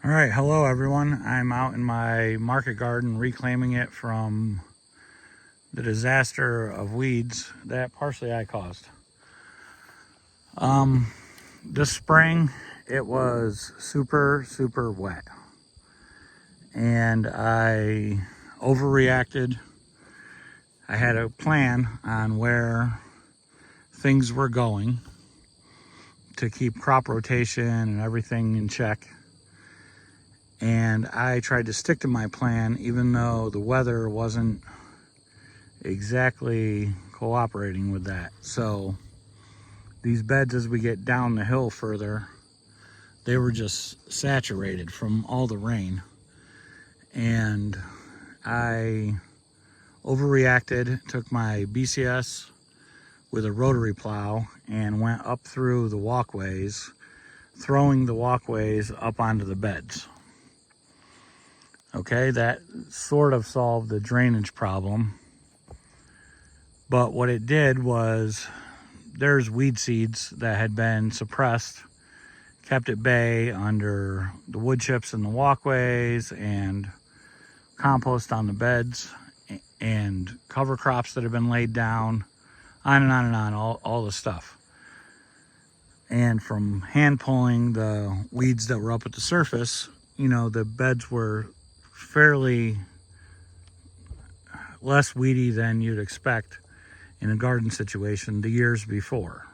All right, hello everyone. I'm out in my market garden reclaiming it from the disaster of weeds that partially I caused. This spring it was super wet and I overreacted. I had a plan on where things were going to keep crop rotation and everything in check. And I tried to stick to my plan even though the weather wasn't exactly cooperating with that. So these beds, as we get down the hill further, they were just saturated from all the rain. And I overreacted, took my BCS with a rotary plow and went up through the walkways, throwing the walkways up onto the beds. Okay, that sort of solved the drainage problem. But what it did was there's weed seeds that had been suppressed, kept at bay under the wood chips in the walkways and compost on the beds and cover crops that have been laid down, on and on and on, all the stuff. And from hand pulling the weeds that were up at the surface, the beds were fairly less weedy than you'd expect in a garden situation the years before.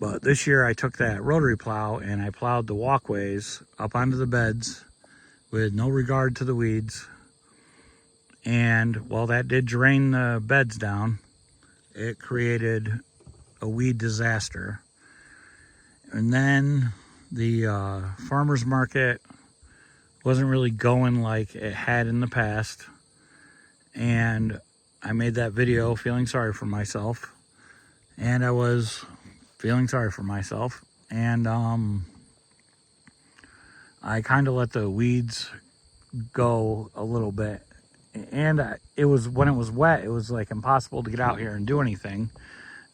But this year I took that rotary plow and I plowed the walkways up onto the beds with no regard to the weeds. And while that did drain the beds down, it created a weed disaster. And then the farmer's market wasn't really going like it had in the past. And I made that video feeling sorry for myself. And I was feeling sorry for myself. And I kind of let the weeds go a little bit. And it was, when it was wet, it was like impossible to get out here and do anything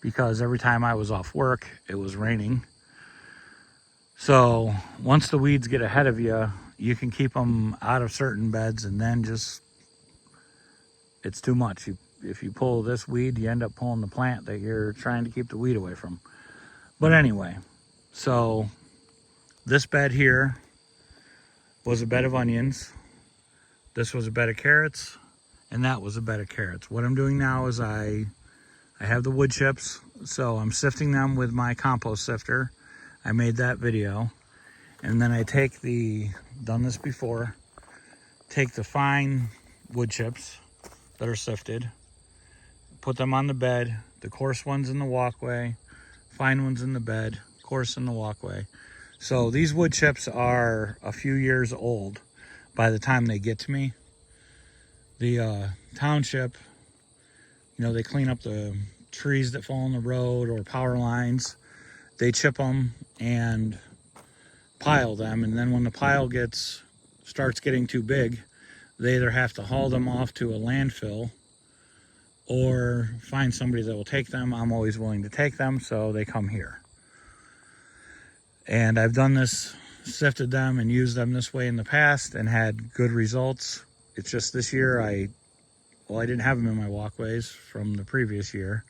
because every time I was off work, it was raining. So once the weeds get ahead of you, you can keep them out of certain beds, and then just, it's too much. If you pull this weed, you end up pulling the plant that you're trying to keep the weed away from. But anyway, so this bed here was a bed of onions. This was a bed of carrots, and that was a bed of carrots. What I'm doing now is I have the wood chips, so I'm sifting them with my compost sifter. I made that video. And then I take done this before, take the fine wood chips that are sifted, put them on the bed, the coarse ones in the walkway, fine ones in the bed, coarse in the walkway. So these wood chips are a few years old by the time they get to me. The township, they clean up the trees that fall in the road or power lines. They chip them and pile them, and then when the pile starts getting too big, they either have to haul them off to a landfill or find somebody that will take them. I'm always willing to take them, so they come here. And I've done this, sifted them and used them this way in the past and had good results. It's just this year I didn't have them in my walkways from the previous year.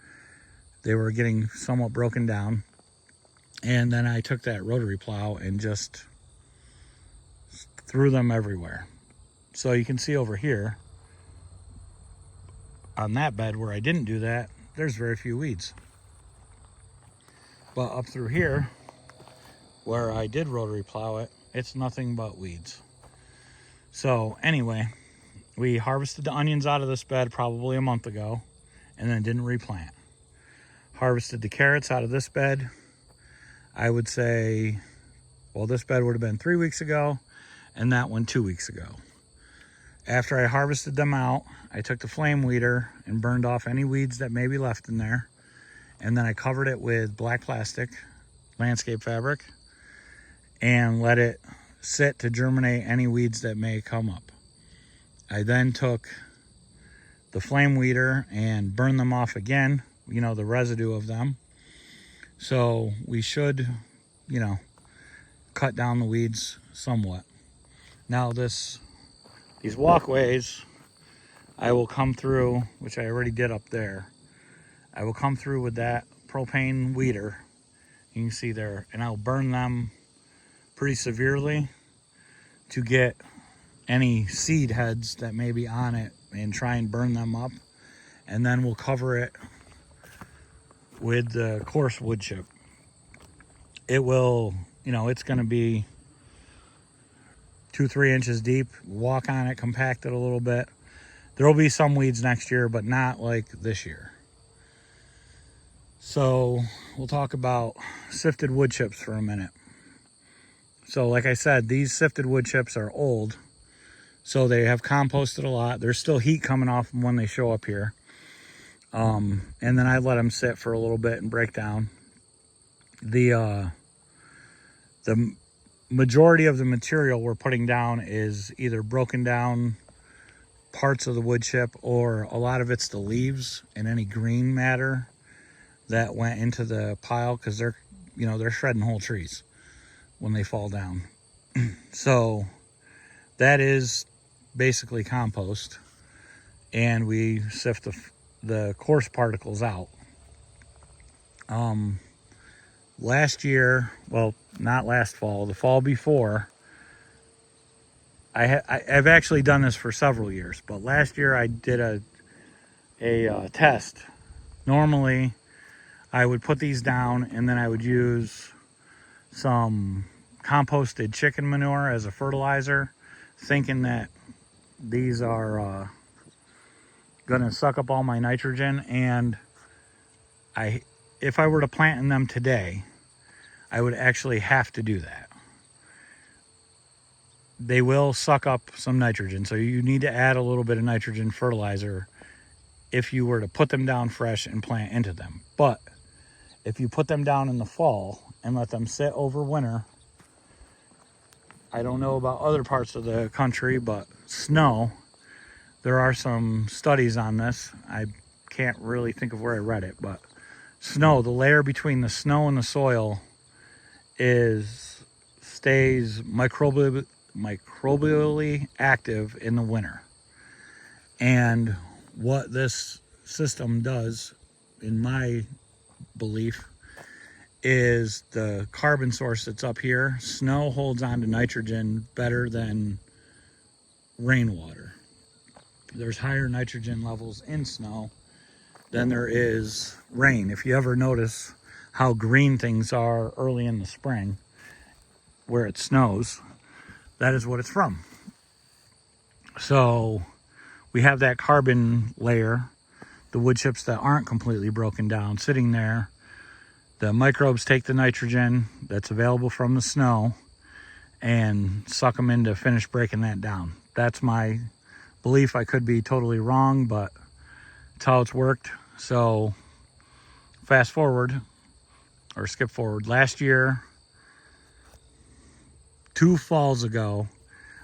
They were getting somewhat broken down. And then I took that rotary plow and just threw them everywhere. So you can see over here, on that bed where I didn't do that, there's very few weeds. But up through here, where I did rotary plow it, it's nothing but weeds. So anyway, we harvested the onions out of this bed probably a month ago and then didn't replant. Harvested the carrots out of this bed, I would say, this bed would have been 3 weeks ago and that one 2 weeks ago. After I harvested them out, I took the flame weeder and burned off any weeds that may be left in there. And then I covered it with black plastic, landscape fabric, and let it sit to germinate any weeds that may come up. I then took the flame weeder and burned them off again, the residue of them. So we should, cut down the weeds somewhat. Now these walkways, I will come through, which I already did up there. I will come through with that propane weeder. You can see there, and I'll burn them pretty severely to get any seed heads that may be on it and try and burn them up. And then we'll cover it with the coarse wood chip. It will, it's going to be 2-3 inches deep. Walk on it, compact it a little bit. There will be some weeds next year, but not like this year. So we'll talk about sifted wood chips for a minute. So like I said, these sifted wood chips are old, so they have composted a lot. There's still heat coming off them when they show up here. And then I let them sit for a little bit and break down. The majority of the material we're putting down is either broken down parts of the wood chip, or a lot of it's the leaves and any green matter that went into the pile, because they're shredding whole trees when they fall down. So that is basically compost, and we sift the coarse particles out. Last year, well, not last fall, the fall before, I've actually done this for several years, but last year I did a test. Normally I would put these down, and then I would use some composted chicken manure as a fertilizer, thinking that these are gonna suck up all my nitrogen. And if I were to plant in them today, I would actually have to do that. They will suck up some nitrogen, so you need to add a little bit of nitrogen fertilizer if you were to put them down fresh and plant into them. But if you put them down in the fall and let them sit over winter, I don't know about other parts of the country, but snow, there are some studies on this. I can't really think of where I read it, but snow, the layer between the snow and the soil stays microbially active in the winter. And what this system does, in my belief, is the carbon source that's up here. Snow holds on to nitrogen better than rainwater. There's higher nitrogen levels in snow than there is rain. If you ever notice how green things are early in the spring where it snows, that is what it's from. So we have that carbon layer, the wood chips that aren't completely broken down, sitting there. The microbes take the nitrogen that's available from the snow and suck them in to finish breaking that down. That's my belief. I could be totally wrong, but it's how it's worked. So fast forward, or skip forward. Last year, 2 falls ago,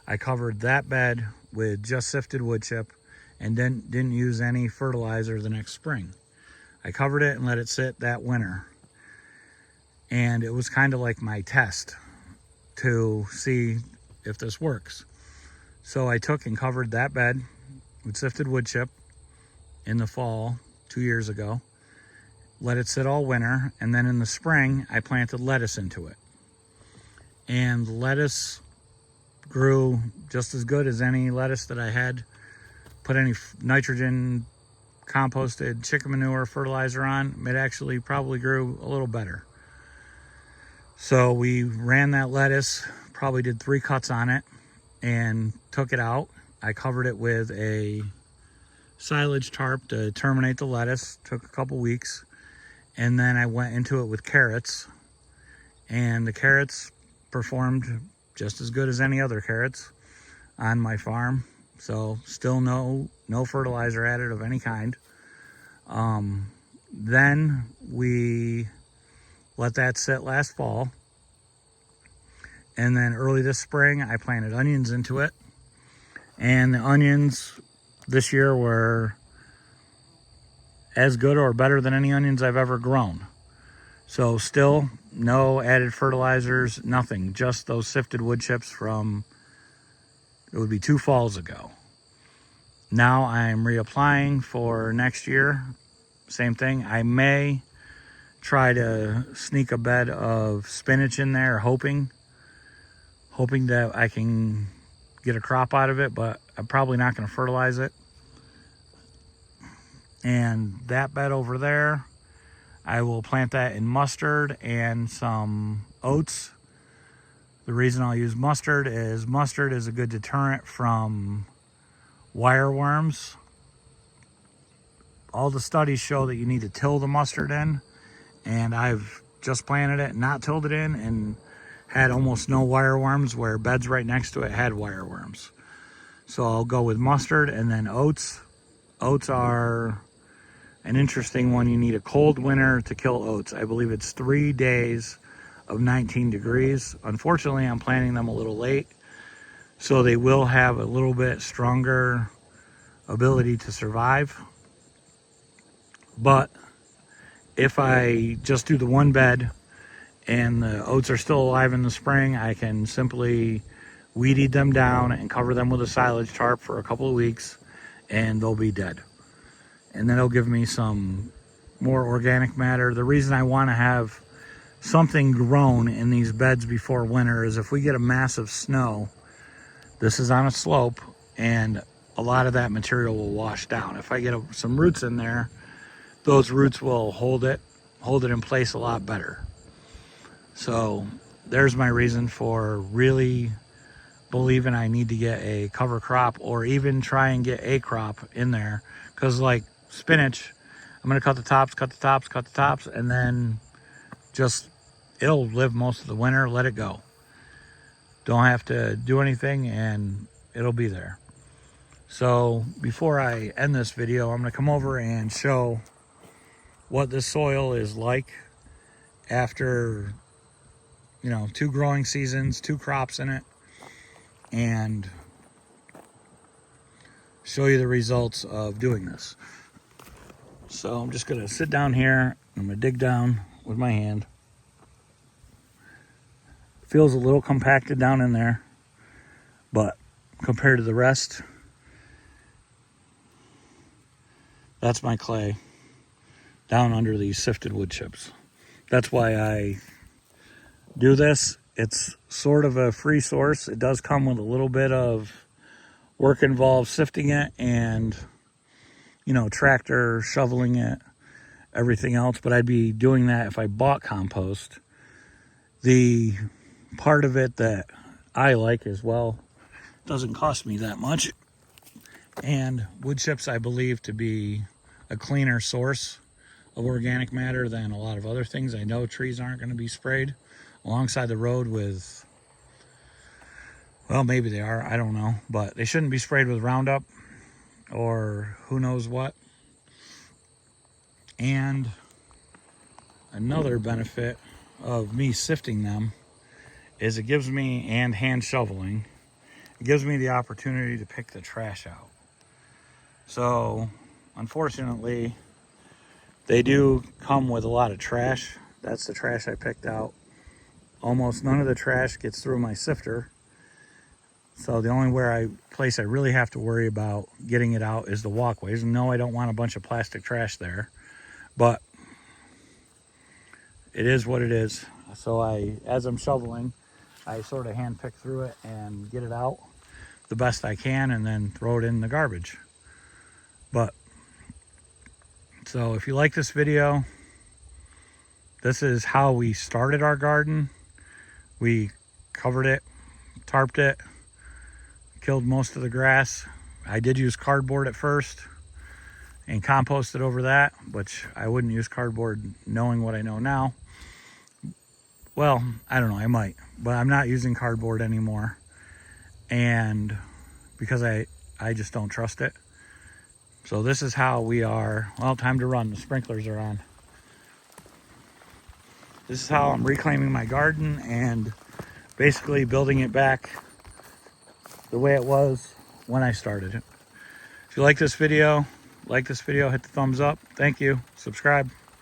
I covered that bed with just sifted wood chip and didn't use any fertilizer the next spring. I covered it and let it sit that winter. And it was kind of like my test to see if this works. So I took and covered that bed with sifted wood chip in the fall 2 years ago, let it sit all winter, and then in the spring I planted lettuce into it. And lettuce grew just as good as any lettuce that I had put any nitrogen, composted chicken manure, fertilizer on. It actually probably grew a little better. So we ran that lettuce, probably did 3 cuts on it, and took it out. I covered it with a silage tarp to terminate the lettuce. Took a couple weeks. And then I went into it with carrots, and the carrots performed just as good as any other carrots on my farm. So still no fertilizer added of any kind. Then we let that sit last fall, and then early this spring I planted onions into it, and the onions this year were as good or better than any onions I've ever grown. So still no added fertilizers, nothing, just those sifted wood chips from It would be 2 falls ago. Now I'm reapplying for next year. Same thing. I may try to sneak a bed of spinach in there, hoping that I can get a crop out of it, but I'm probably not going to fertilize it. And that bed over there, I will plant that in mustard and some oats. The reason I'll use mustard is a good deterrent from wireworms. All the studies show that you need to till the mustard in, and I've just planted it, not tilled it in, and had almost no wireworms, where beds right next to it had wireworms. So I'll go with mustard and then oats. Oats are an interesting one. You need a cold winter to kill oats. I believe it's 3 days of 19 degrees. Unfortunately, I'm planting them a little late, so they will have a little bit stronger ability to survive. But if I just do the one bed and the oats are still alive in the spring, I can simply weed eat them down and cover them with a silage tarp for a couple of weeks, and they'll be dead. And then it'll give me some more organic matter. The reason I want to have something grown in these beds before winter is if we get a massive snow, this is on a slope, and a lot of that material will wash down. If I get some roots in there, those roots will hold it in place a lot better. So there's my reason for really believing I need to get a cover crop, or even try and get a crop in there. Because like spinach, I'm going to cut the tops, and then just, it'll live most of the winter. Let it go. Don't have to do anything, and it'll be there. So before I end this video, I'm going to come over and show what this soil is like after, 2 growing seasons, 2 crops in it, and show you the results of doing this. So I'm just going to sit down here. I'm going to dig down with my hand. Feels a little compacted down in there, but compared to the rest, that's my clay down under these sifted wood chips. That's why I do this. It's sort of a free source. It does come with a little bit of work involved sifting it and, tractor shoveling it, everything else. But I'd be doing that if I bought compost. The part of it that I like as well, doesn't cost me that much. And wood chips, I believe, to be a cleaner source of organic matter than a lot of other things. I know trees aren't going to be sprayed alongside the road with, well, maybe they are, I don't know, but they shouldn't be sprayed with Roundup or who knows what. And another benefit of me sifting them is it gives me, and hand shoveling, it gives me the opportunity to pick the trash out. So unfortunately, they do come with a lot of trash. That's the trash I picked out. Almost none of the trash gets through my sifter. So the only place I really have to worry about getting it out is the walkways. And no, I don't want a bunch of plastic trash there, but it is what it is. So as I'm shoveling, I sort of hand pick through it and get it out the best I can, and then throw it in the garbage. But so if you like this video, this is how we started our garden. We covered it, tarped it, killed most of the grass. I did use cardboard at first and composted over that, which I wouldn't use cardboard knowing what I know now. Well, I don't know, I might, but I'm not using cardboard anymore. And because I just don't trust it. So this is how we are. Well, time to run. The sprinklers are on. This is how I'm reclaiming my garden and basically building it back the way it was when I started it. If you like this video, hit the thumbs up. Thank you. Subscribe.